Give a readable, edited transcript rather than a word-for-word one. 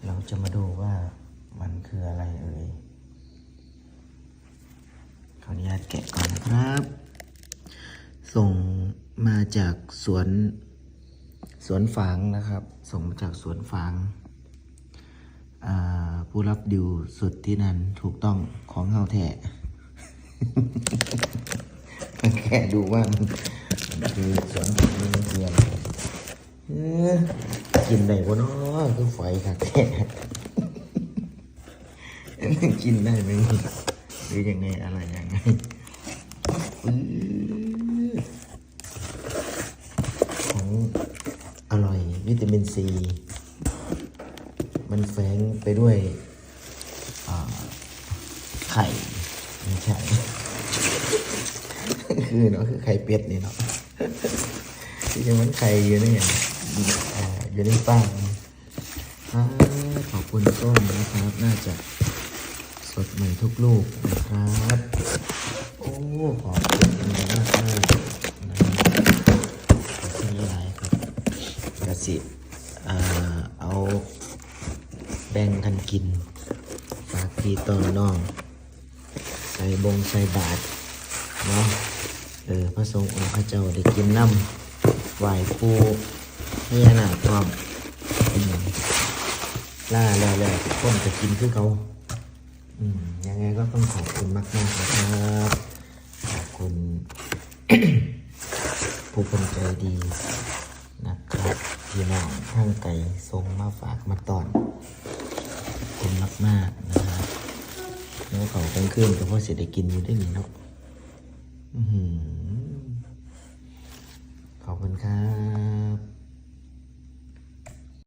เราจะมาดูว่ามันคืออะไรเอ่ยขออนุญาตแกะก่อนนะครับ ส่งมาจากสวนฝางนะครับ ส่งมาจากสวนฝางผู้รับดิวสุดที่นั่นถูกต้องของเฮาแท้ แค่ดูว่ามันคือสวนฝางมันคืออะไรกินได้บ่เนาะคือฝอยค่ะแท้กินได้ไหมหรือยังไงอะไรยังไงของอร่อยวิตามินซีมันแฝงไปด้วยไข่ไม่ใช่ คือเนาะคือไข่เป็ดนี่เนาะที่จะมันไข่อยู่นี่อยู่ในป้างขอบคุณส้มนะครับน่าจะสดใหม่ทุกลูกนะครับโอ้ขอบคุณมากนะครับขอบคุณหลายครับกระสิเอาแบ่งกันกินฝากพี่ต้นน้องใส่ใส่บาตรเนาะพระสงฆ์องค์พระเจ้าได้กินน้ำไหว้ครูพญานาคพร้อมล่าแล้วทุกคนจะกินคือเขายังไงก็ต้องขอบคุณมากนะครับขอบคุณ ผู้คนใจดีนะครับพี่น้องทางไก่ทรงมาฝากมาตอนขอบคุณมากนะครับแล้วเขากลางคืนก็เพราะเสร็จได้กินอยู่ได้หนิเนาะขอบคุณครับ